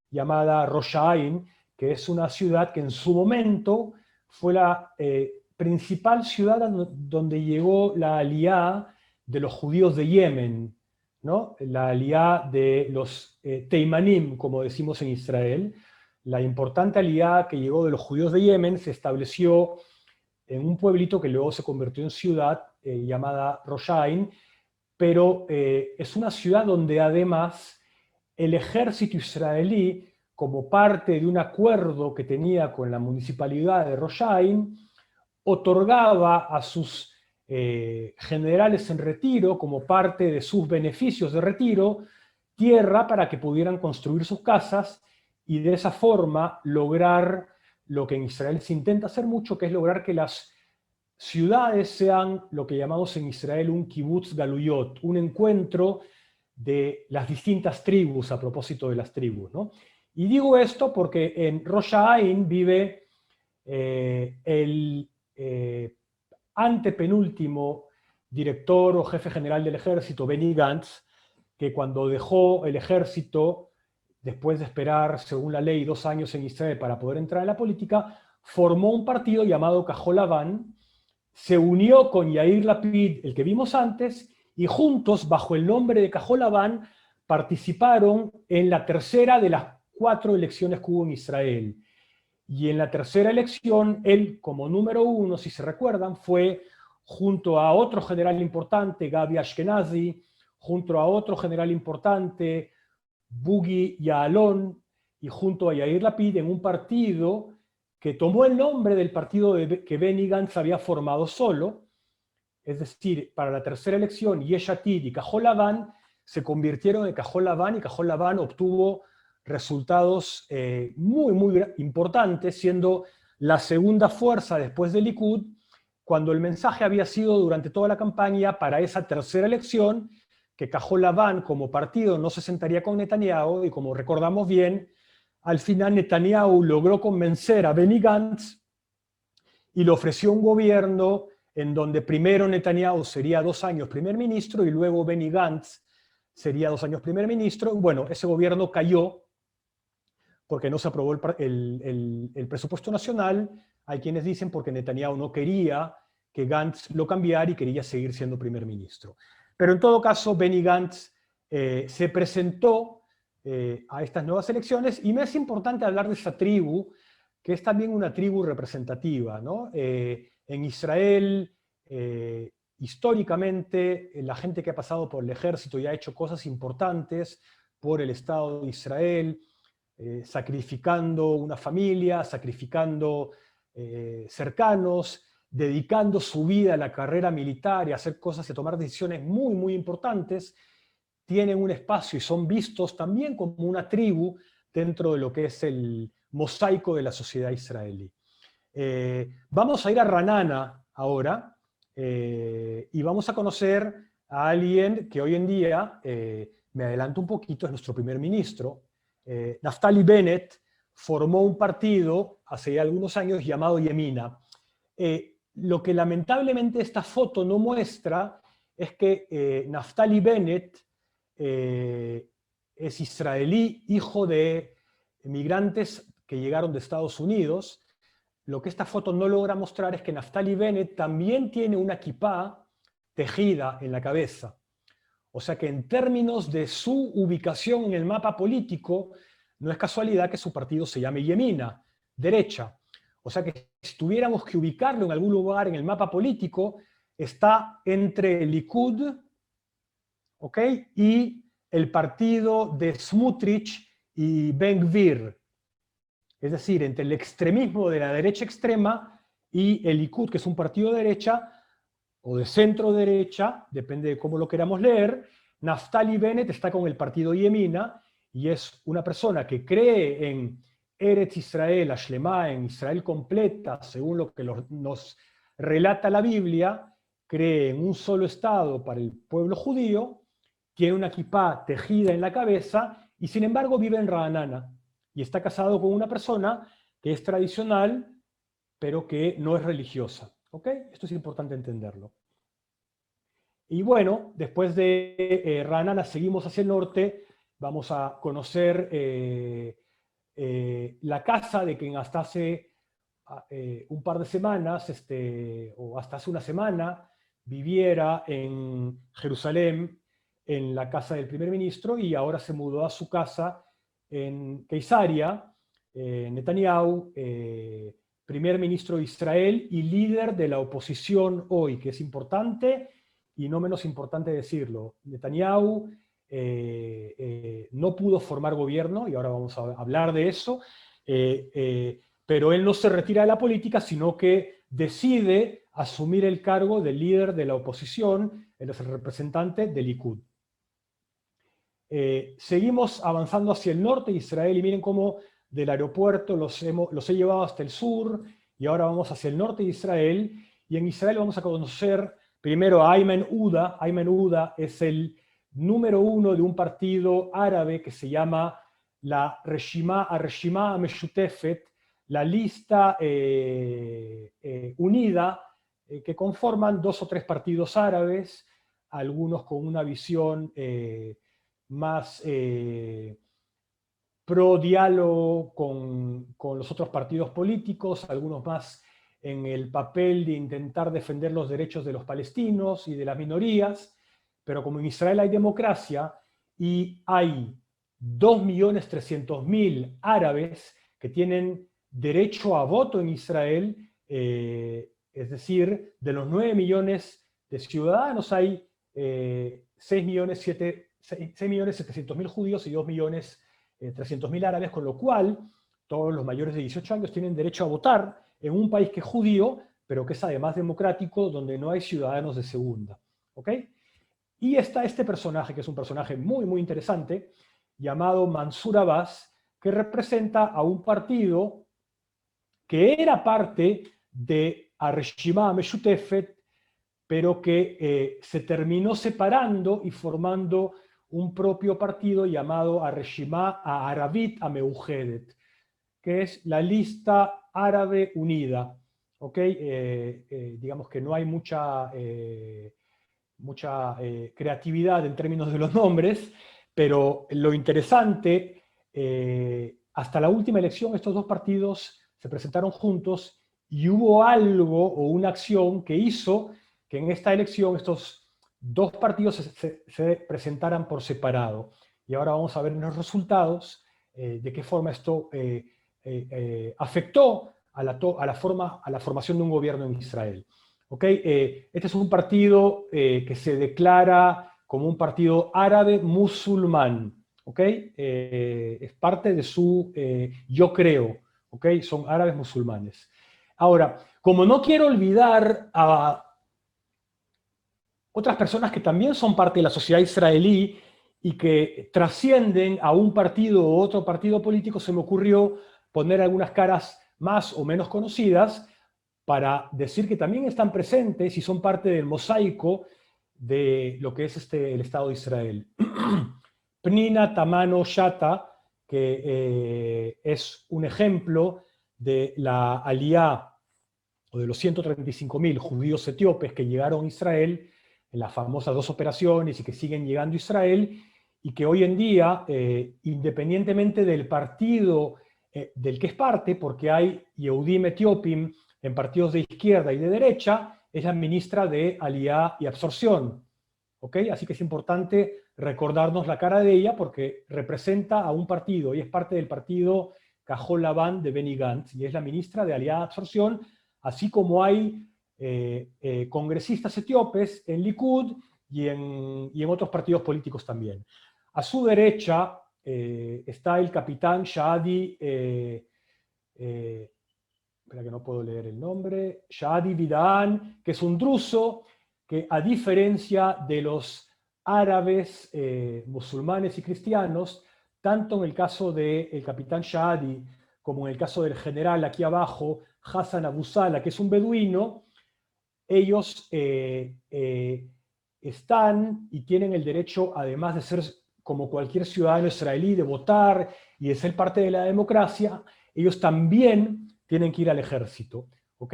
llamada Rosh Ha'ain, que es una ciudad que en su momento fue la principal ciudad donde llegó la aliyá de los judíos de Yemen, ¿no? La aliyá de los Teimanim, como decimos en Israel. La importante aliyá que llegó de los judíos de Yemen se estableció en un pueblito que luego se convirtió en ciudad llamada Rosh Ha'ain, pero es una ciudad donde además el ejército israelí, como parte de un acuerdo que tenía con la municipalidad de Rosh Ha'ain, otorgaba a sus generales en retiro, como parte de sus beneficios de retiro, tierra para que pudieran construir sus casas y de esa forma lograr lo que en Israel se intenta hacer mucho, que es lograr que las ciudades sean lo que llamamos en Israel un kibbutz galuyot, un encuentro de las distintas tribus a propósito de las tribus, ¿no? Y digo esto porque en Rosh Ha'ain vive el antepenúltimo director o jefe general del ejército, Benny Gantz, que cuando dejó el ejército, después de esperar, según la ley, 2 años en Israel para poder entrar en la política, formó un partido llamado Kahol Lavan, se unió con Yair Lapid, el que vimos antes, y juntos, bajo el nombre de Kahol Lavan, participaron en la tercera de las 4 elecciones que hubo en Israel. Y en la tercera elección, él, como número 1, si se recuerdan, fue junto a otro general importante, Gabi Ashkenazi, junto a otro general importante, Bugi Ya'alon, y junto a Yair Lapid en un partido que tomó el nombre del partido que Benny Gantz había formado solo. Es decir, para la tercera elección, Yesh Atid y Kahol Lavan se convirtieron en Kahol Lavan, y Kahol Lavan obtuvo resultados muy, muy importantes, siendo la segunda fuerza después del Likud, cuando el mensaje había sido durante toda la campaña para esa tercera elección, que Kahol Lavan como partido no se sentaría con Netanyahu, y como recordamos bien, al final Netanyahu logró convencer a Benny Gantz y le ofreció un gobierno en donde primero Netanyahu sería 2 años primer ministro y luego Benny Gantz sería 2 años primer ministro. Bueno, ese gobierno cayó porque no se aprobó el presupuesto nacional. Hay quienes dicen porque Netanyahu no quería que Gantz lo cambiara y quería seguir siendo primer ministro. Pero en todo caso, Benny Gantz se presentó a estas nuevas elecciones, y me es importante hablar de esa tribu, que es también una tribu representativa, ¿no? En Israel, históricamente, la gente que ha pasado por el ejército y ha hecho cosas importantes por el Estado de Israel, sacrificando una familia, sacrificando cercanos, dedicando su vida a la carrera militar y a hacer cosas y a tomar decisiones muy, muy importantes, tienen un espacio y son vistos también como una tribu dentro de lo que es el mosaico de la sociedad israelí. Vamos a ir a Ra'anana ahora, y vamos a conocer a alguien que hoy en día, me adelanto un poquito, es nuestro primer ministro. Naftali Bennett formó un partido hace ya algunos años llamado Yemina. Lo que lamentablemente esta foto no muestra es que Naftali Bennett es israelí, hijo de migrantes que llegaron de Estados Unidos. Lo que esta foto no logra mostrar es que Naftali Bennett también tiene una kipá tejida en la cabeza. O sea que en términos de su ubicación en el mapa político, no es casualidad que su partido se llame Yemina, derecha. O sea que si tuviéramos que ubicarlo en algún lugar en el mapa político, está entre el Likud, ¿ok?, y el partido de Smotrich y Ben Gvir. Es decir, entre el extremismo de la derecha extrema y el Likud, que es un partido de derecha, o de centro derecha, depende de cómo lo queramos leer. Naftali Bennett está con el partido Yemina, y es una persona que cree en Eretz Israel, Ashlemá, en Israel completa, según lo que nos relata la Biblia, cree en un solo Estado para el pueblo judío, tiene una kipá tejida en la cabeza, y sin embargo vive en Ra'anana, y está casado con una persona que es tradicional, pero que no es religiosa. ¿Ok? Esto es importante entenderlo. Y bueno, después de Ra'anana seguimos hacia el norte, vamos a conocer la casa de quien hasta hace un par de semanas, o hasta hace una semana, viviera en Jerusalén, en la casa del primer ministro, y ahora se mudó a su casa en Keisaria, Netanyahu, primer ministro de Israel y líder de la oposición hoy, que es importante y no menos importante decirlo. Netanyahu no pudo formar gobierno, y ahora vamos a hablar de eso, pero él no se retira de la política, sino que decide asumir el cargo de líder de la oposición, él es el representante del Likud. Seguimos avanzando hacia el norte de Israel, y miren cómo del aeropuerto los he llevado hasta el sur, y ahora vamos hacia el norte de Israel, y en Israel vamos a conocer primero a Ayman Uda. Ayman Uda es el número 1 de un partido árabe que se llama la Reshima Meshutefet, la lista unida, que conforman 2 o 3 partidos árabes, algunos con una visión más pro diálogo con los otros partidos políticos, algunos más en el papel de intentar defender los derechos de los palestinos y de las minorías, pero como en Israel hay democracia y hay 2.300.000 árabes que tienen derecho a voto en Israel, es decir, de los 9 millones de ciudadanos hay 6.700.000 judíos y 2.300.000 árabes, con lo cual todos los mayores de 18 años tienen derecho a votar en un país que es judío, pero que es además democrático, donde no hay ciudadanos de segunda. ¿Ok? Y está este personaje, que es un personaje muy, muy interesante, llamado Mansur Abbas, que representa a un partido que era parte de Areshima Meshutefet, pero que se terminó separando y formando un propio partido llamado Areshima Arabit Ameujedet, que es la lista árabe unida. ¿Ok? Digamos que no hay mucha creatividad en términos de los nombres, pero lo interesante, hasta la última elección estos 2 partidos se presentaron juntos, y hubo algo o una acción que hizo que en esta elección estos 2 partidos se presentaran por separado. Y ahora vamos a ver en los resultados de qué forma esto afectó a la formación de un gobierno en Israel. ¿Okay? Este es un partido que se declara como un partido árabe musulmán. ¿Okay? Es parte de su yo creo. ¿Okay? Son árabes musulmanes. Ahora, como no quiero olvidar a otras personas que también son parte de la sociedad israelí y que trascienden a un partido u otro partido político, se me ocurrió poner algunas caras más o menos conocidas para decir que también están presentes y son parte del mosaico de lo que es el Estado de Israel. Pnina Tamano Shata, que es un ejemplo de la aliyá, o de los 135.000 judíos etíopes que llegaron a Israel en las famosas 2 operaciones y que siguen llegando a Israel, y que hoy en día, independientemente del partido del que es parte, porque hay Yehudim Etiopim en partidos de izquierda y de derecha, es la ministra de Aliyá y Absorción. ¿Ok? Así que es importante recordarnos la cara de ella porque representa a un partido y es parte del partido Cajol Labán de Benny Gantz y es la ministra de Aliyá y Absorción, así como hay congresistas etíopes en Likud y en otros partidos políticos también. A su derecha está el capitán Shadi, espera que no puedo leer el nombre, Shadi Vidaan, que es un druso que, a diferencia de los árabes, musulmanes y cristianos, tanto en el caso del capitán Shadi como en el caso del general aquí abajo, Hassan Abu Sala, que es un beduino, ellos están y tienen el derecho, además de ser como cualquier ciudadano israelí, de votar y de ser parte de la democracia, ellos también tienen que ir al ejército. ¿Ok?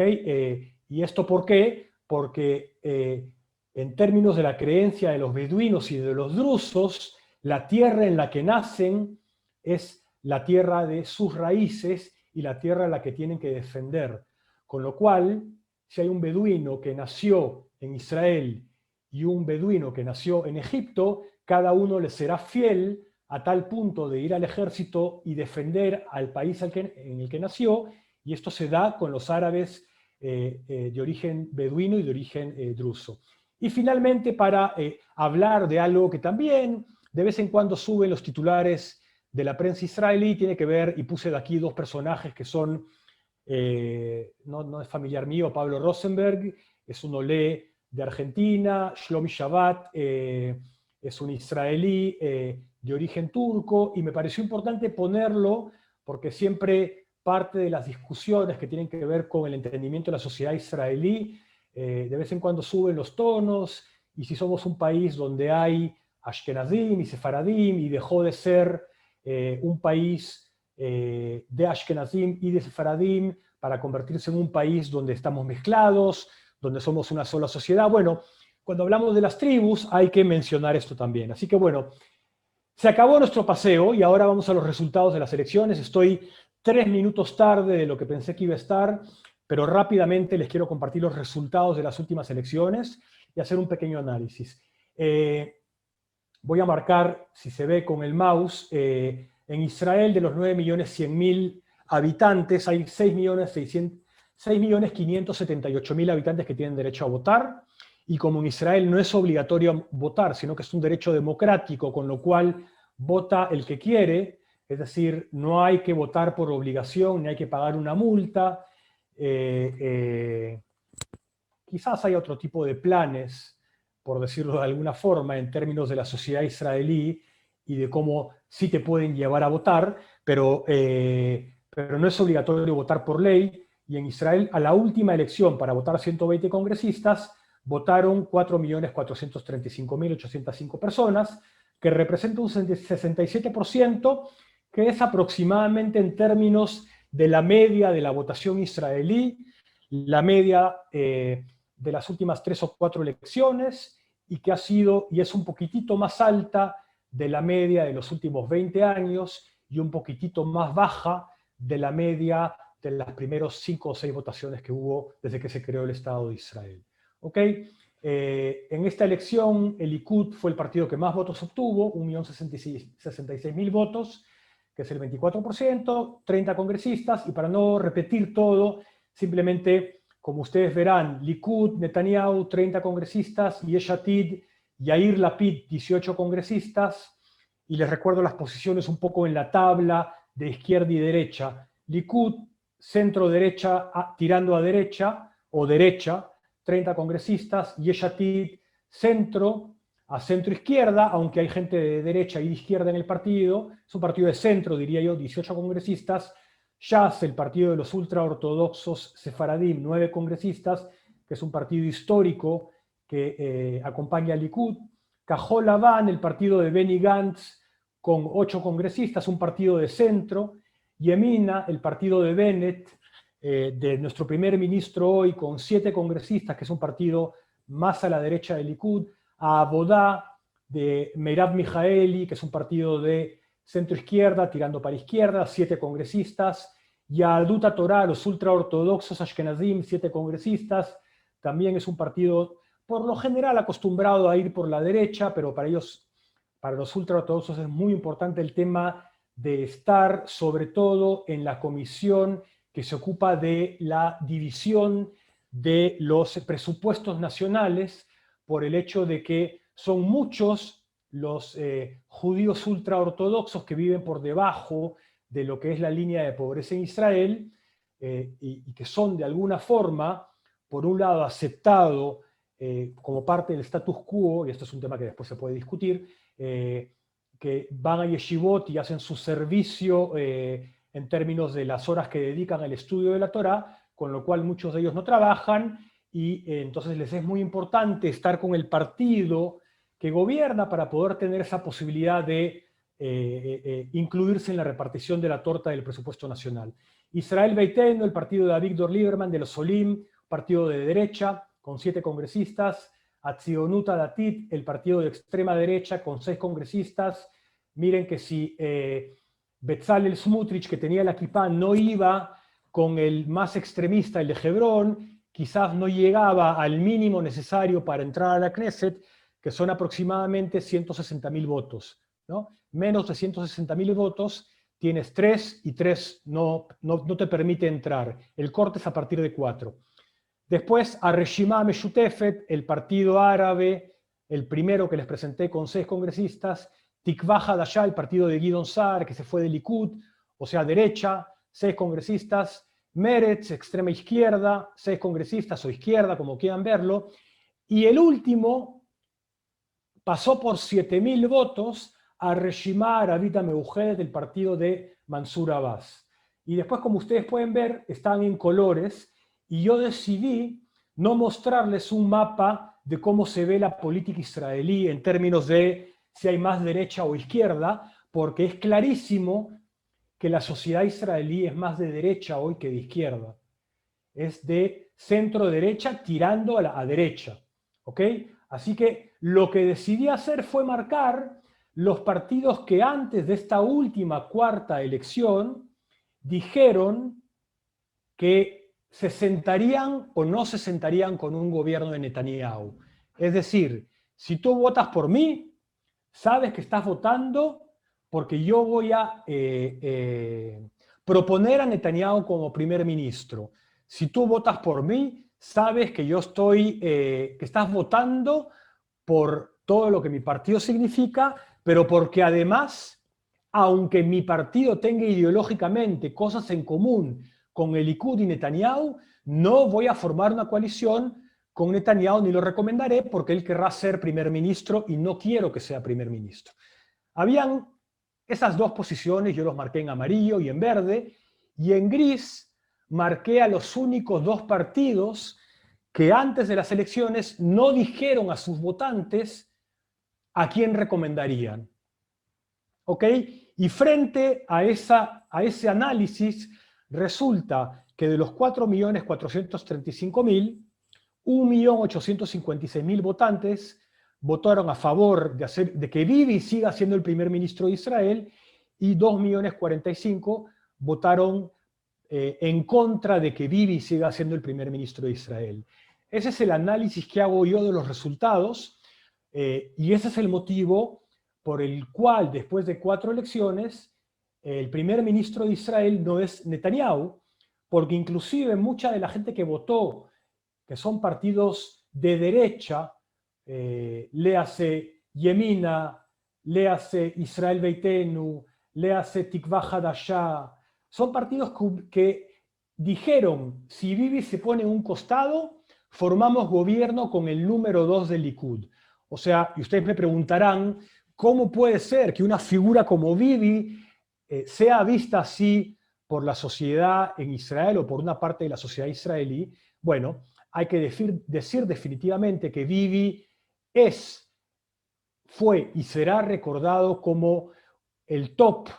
¿Y esto por qué? Porque en términos de la creencia de los beduinos y de los drusos, la tierra en la que nacen es la tierra de sus raíces y la tierra en la que tienen que defender. Con lo cual, si hay un beduino que nació en Israel y un beduino que nació en Egipto, cada uno le será fiel a tal punto de ir al ejército y defender al país en el que nació, y esto se da con los árabes de origen beduino y de origen druso. Y finalmente, para hablar de algo que también de vez en cuando suben los titulares de la prensa israelí, tiene que ver, y puse de aquí 2 personajes que son, no es familiar mío, Pablo Rosenberg, es un olé de Argentina, Shlomi Shabbat, es un israelí de origen turco, y me pareció importante ponerlo porque siempre parte de las discusiones que tienen que ver con el entendimiento de la sociedad israelí, de vez en cuando suben los tonos, y si somos un país donde hay Ashkenazim y Sefaradim, y dejó de ser un país de Ashkenazim y de Sefaradim para convertirse en un país donde estamos mezclados, donde somos una sola sociedad. Bueno, cuando hablamos de las tribus hay que mencionar esto también. Así que bueno, se acabó nuestro paseo y ahora vamos a los resultados de las elecciones. Estoy 3 minutos tarde de lo que pensé que iba a estar, pero rápidamente les quiero compartir los resultados de las últimas elecciones y hacer un pequeño análisis. Voy a marcar, si se ve con el mouse, en Israel de los 9.100.000 habitantes hay 6.578.000 habitantes que tienen derecho a votar, y como en Israel no es obligatorio votar, sino que es un derecho democrático, con lo cual vota el que quiere, es decir, no hay que votar por obligación, ni hay que pagar una multa. Quizás hay otro tipo de planes, por decirlo de alguna forma, en términos de la sociedad israelí y de cómo sí te pueden llevar a votar, pero no es obligatorio votar por ley. Y en Israel, a la última elección para votar 120 congresistas, votaron 4.435.805 personas, que representa un 67%, que es aproximadamente, en términos de la media de la votación israelí, la media de las últimas 3 o 4 elecciones, y que ha sido, y es un poquitito más alta de la media de los últimos 20 años, y un poquitito más baja de la media de las primeros 5 o 6 votaciones que hubo desde que se creó el Estado de Israel. ¿Ok? En esta elección, el Likud fue el partido que más votos obtuvo, 1.066.000 votos, que es el 24%, 30 congresistas, y para no repetir todo, simplemente, como ustedes verán, Likud, Netanyahu, 30 congresistas, Yesh Atid, Yair Lapid, 18 congresistas, y les recuerdo las posiciones un poco en la tabla de izquierda y derecha. Likud, centro-derecha, tirando a derecha, o derecha, 30 congresistas, Yesh Atid, centro a centro-izquierda, aunque hay gente de derecha y de izquierda en el partido, es un partido de centro, diría yo, 18 congresistas, Shas, el partido de los ultraortodoxos sefaradim, 9 congresistas, que es un partido histórico que acompaña al Likud. Kahol Lavan, el partido de Benny Gantz, con 8 congresistas, un partido de centro. Yemina, el partido de Bennett, de nuestro primer ministro hoy, con 7 congresistas, que es un partido más a la derecha del Likud. Abodá, de Meirav Mijaeli, que es un partido de centro-izquierda, tirando para izquierda, 7 congresistas. Yahadut HaTorah, los ultraortodoxos Ashkenazim, 7 congresistas. También es un partido, por lo general, acostumbrado a ir por la derecha, pero para ellos, para los ultraortodoxos, es muy importante el tema de estar, sobre todo, en la comisión que se ocupa de la división de los presupuestos nacionales, por el hecho de que son muchos los judíos ultraortodoxos que viven por debajo de lo que es la línea de pobreza en Israel, y que son de alguna forma, por un lado, aceptado como parte del status quo, y esto es un tema que después se puede discutir, que van a yeshivot y hacen su servicio en términos de las horas que dedican al estudio de la Torá, con lo cual muchos de ellos no trabajan, y entonces les es muy importante estar con el partido que gobierna para poder tener esa posibilidad de incluirse en la repartición de la torta del presupuesto nacional. Israel Beitenu, el partido de Avigdor Lieberman, de los Olim, partido de derecha, con 7 congresistas. Atzionut Datit, el partido de extrema derecha, con 6 congresistas. Miren que si Bezalel Smotrich, que tenía la kippah, no iba con el más extremista, el de Hebrón, quizás no llegaba al mínimo necesario para entrar a la Knesset, que son aproximadamente 160.000 votos, ¿no? Menos de 160.000 votos, tienes 3 y 3 no te permite entrar. El corte es a partir de 4. Después, Areshima Meshutefet, el partido árabe, el primero que les presenté con 6 congresistas. Tikvah Hadashah, el partido de Gideon Sa'ar, que se fue de Likud, o sea, derecha, 6 congresistas. Meretz, extrema izquierda, 6 congresistas, o izquierda, como quieran verlo. Y el último pasó por 7.000 votos a Reshima Arabit Meujedet, del partido de Mansur Abbas. Y después, como ustedes pueden ver, están en colores, y yo decidí no mostrarles un mapa de cómo se ve la política israelí en términos de si hay más derecha o izquierda, porque es clarísimo que la sociedad israelí es más de derecha hoy que de izquierda. Es de centro-derecha tirando a derecha. ¿Ok? Así que lo que decidí hacer fue marcar los partidos que antes de esta última cuarta elección dijeron que se sentarían o no se sentarían con un gobierno de Netanyahu. Es decir, si tú votas por mí, sabes que estás votando porque yo voy a proponer a Netanyahu como primer ministro. Si tú votas por mí, sabes que yo estoy, que estás votando por todo lo que mi partido significa, pero porque además, aunque mi partido tenga ideológicamente cosas en común con el Likud y Netanyahu, no voy a formar una coalición con Netanyahu ni lo recomendaré porque él querrá ser primer ministro y no quiero que sea primer ministro. Habían esas 2 posiciones, yo los marqué en amarillo y en verde, y en gris marqué a los únicos 2 partidos que antes de las elecciones no dijeron a sus votantes a quién recomendarían. ¿Ok? Y frente a ese análisis, resulta que de los 4.435.000, 1.856.000 votantes votaron a favor de que Bibi siga siendo el primer ministro de Israel, y 2.045.000 votaron en contra de que Bibi siga siendo el primer ministro de Israel. Ese es el análisis que hago yo de los resultados, y ese es el motivo por el cual, después de 4 elecciones, el primer ministro de Israel no es Netanyahu, porque inclusive mucha de la gente que votó, que son partidos de derecha, léase Yemina, léase Israel Beitenu, léase Tikvah Hadashah, son partidos que dijeron, si Bibi se pone en un costado, formamos gobierno con el número 2 del Likud. O sea, y ustedes me preguntarán, ¿cómo puede ser que una figura como Bibi sea vista así por la sociedad en Israel o por una parte de la sociedad israelí, bueno, hay que decir definitivamente que Bibi fue y será recordado como el top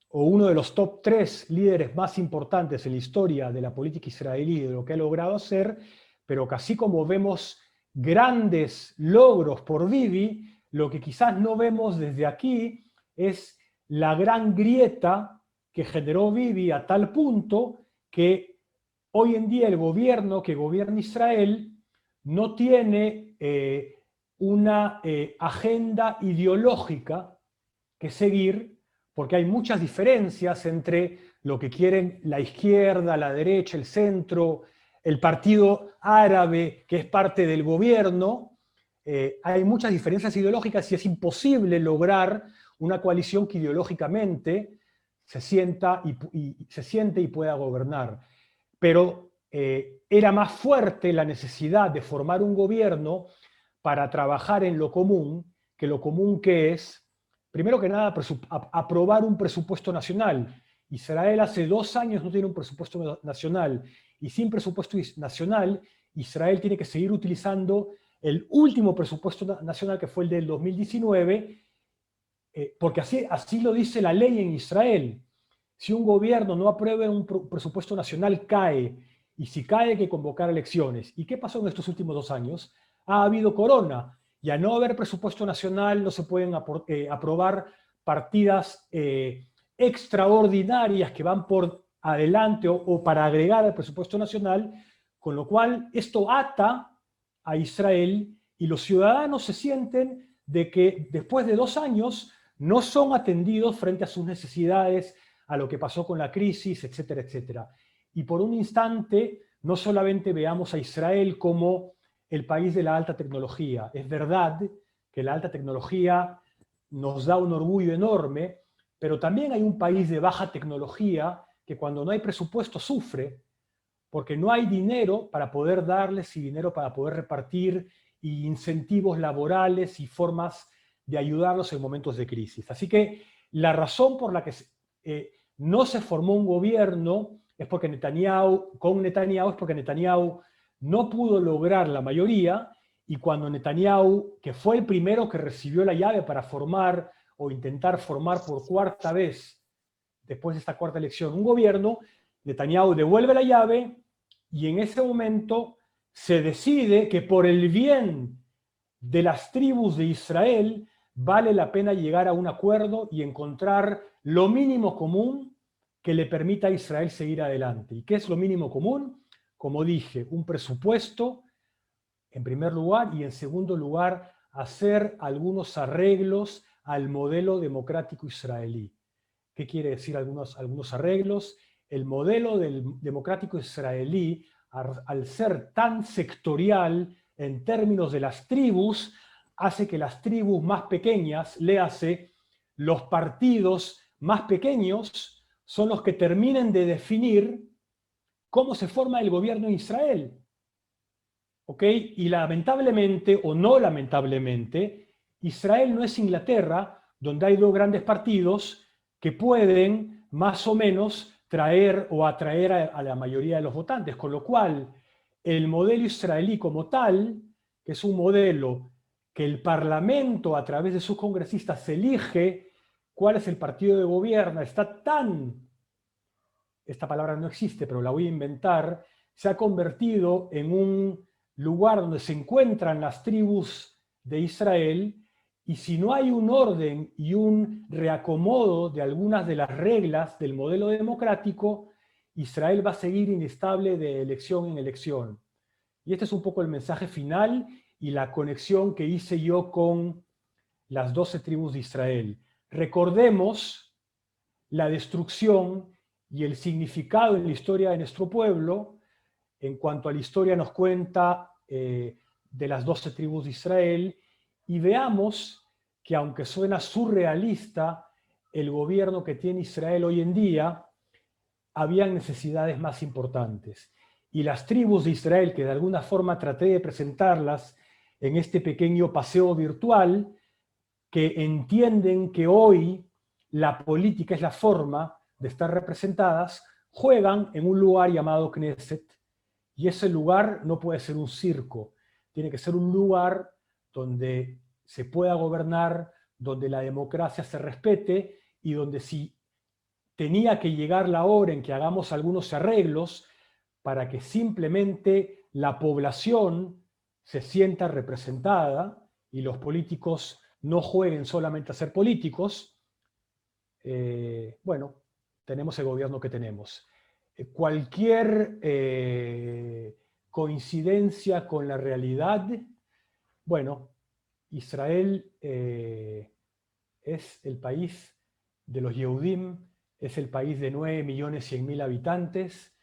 o uno de los top 3 líderes más importantes en la historia de la política israelí, de lo que ha logrado hacer, pero que así como vemos grandes logros por Bibi, lo que quizás no vemos desde aquí es la gran grieta que generó Bibi a tal punto que hoy en día el gobierno que gobierna Israel no tiene una agenda ideológica que seguir, porque hay muchas diferencias entre lo que quieren la izquierda, la derecha, el centro, el partido árabe, que es parte del gobierno. Hay muchas diferencias ideológicas y es imposible lograr una coalición que ideológicamente se siente y pueda gobernar. Pero era más fuerte la necesidad de formar un gobierno para trabajar en lo común que es, primero que nada, aprobar un presupuesto nacional. Israel hace 2 años no tiene un presupuesto nacional, y sin presupuesto nacional, Israel tiene que seguir utilizando el último presupuesto nacional, que fue el del 2019, porque así lo dice la ley en Israel. Si un gobierno no aprueba un presupuesto nacional, cae, y si cae hay que convocar elecciones. ¿Y qué pasó en estos últimos 2 años? Ha habido corona, y al no haber presupuesto nacional no se pueden aprobar partidas extraordinarias que van por adelante o para agregar al presupuesto nacional, con lo cual esto ata a Israel y los ciudadanos se sienten de que después de 2 años no son atendidos frente a sus necesidades, a lo que pasó con la crisis, etcétera, etcétera. Y por un instante no solamente veamos a Israel como el país de la alta tecnología. Es verdad que la alta tecnología nos da un orgullo enorme, pero también hay un país de baja tecnología que cuando no hay presupuesto sufre, porque no hay dinero para poder darles y dinero para poder repartir, y incentivos laborales y formas de ayudarlos en momentos de crisis. Así que la razón por la que no se formó un gobierno es porque Netanyahu no pudo lograr la mayoría, y cuando Netanyahu, que fue el primero que recibió la llave para formar o intentar formar por 4ª vez, después de esta 4ª elección, un gobierno, Netanyahu devuelve la llave y en ese momento se decide que por el bien de las tribus de Israel vale la pena llegar a un acuerdo y encontrar lo mínimo común que le permita a Israel seguir adelante. ¿Y qué es lo mínimo común? Como dije, un presupuesto, en primer lugar, y en segundo lugar, hacer algunos arreglos al modelo democrático israelí. ¿Qué quiere decir algunos arreglos? El modelo democrático israelí, al ser tan sectorial en términos de las tribus, hace que las tribus más pequeñas, léase, los partidos más pequeños, son los que terminen de definir cómo se forma el gobierno en Israel. ¿Ok? Y lamentablemente, o no lamentablemente, Israel no es Inglaterra, donde hay 2 grandes partidos que pueden más o menos traer o atraer a la mayoría de los votantes, con lo cual el modelo israelí como tal, que es un modelo que el Parlamento a través de sus congresistas elige cuál es el partido de gobierno, esta palabra no existe, pero la voy a inventar, se ha convertido en un lugar donde se encuentran las tribus de Israel, y si no hay un orden y un reacomodo de algunas de las reglas del modelo democrático, Israel va a seguir inestable de elección en elección. Y este es un poco el mensaje final y la conexión que hice yo con las 12 tribus de Israel. Recordemos la destrucción y el significado en la historia de nuestro pueblo. En cuanto a la historia nos cuenta de las 12 tribus de Israel, y veamos que aunque suena surrealista el gobierno que tiene Israel hoy en día, habían necesidades más importantes. Y las tribus de Israel, que de alguna forma traté de presentarlas en este pequeño paseo virtual, que entienden que hoy la política es la forma de estar representadas, juegan en un lugar llamado Knesset, y ese lugar no puede ser un circo, tiene que ser un lugar donde se pueda gobernar, donde la democracia se respete, y donde si tenía que llegar la hora en que hagamos algunos arreglos para que simplemente la población se sienta representada y los políticos no jueguen solamente a ser políticos, bueno, tenemos el gobierno que tenemos. Cualquier coincidencia con la realidad, bueno, Israel es el país de los Yehudim, es el país de 9.100.000 habitantes,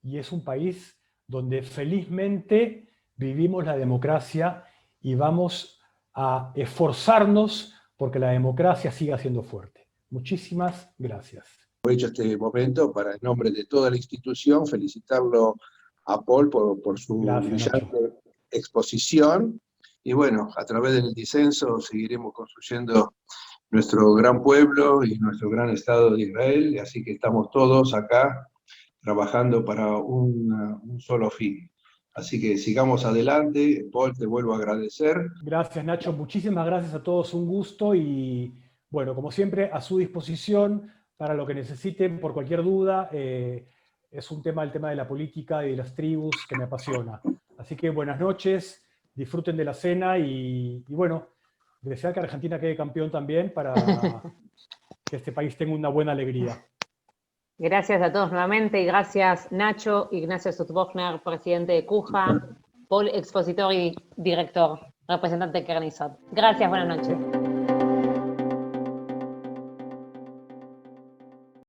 y es un país donde felizmente vivimos la democracia y vamos a esforzarnos porque la democracia siga siendo fuerte. Muchísimas gracias. Aprovecho este momento para, en nombre de toda la institución, felicitarlo a Paul por su brillante exposición. Y bueno, a través del disenso seguiremos construyendo nuestro gran pueblo y nuestro gran Estado de Israel, así que estamos todos acá trabajando para un solo fin. Así que sigamos adelante. Paul, te vuelvo a agradecer. Gracias, Nacho. Muchísimas gracias a todos. Un gusto y, bueno, como siempre, a su disposición para lo que necesiten, por cualquier duda. Es el tema de la política y de las tribus que me apasiona. Así que buenas noches, disfruten de la cena y bueno, desear que Argentina quede campeón también para que este país tenga una buena alegría. Gracias a todos nuevamente y gracias Nacho, Ignacio Sutbofner, presidente de CUJA, Paul, expositor y director, representante de Kernisot. Gracias, buenas noches.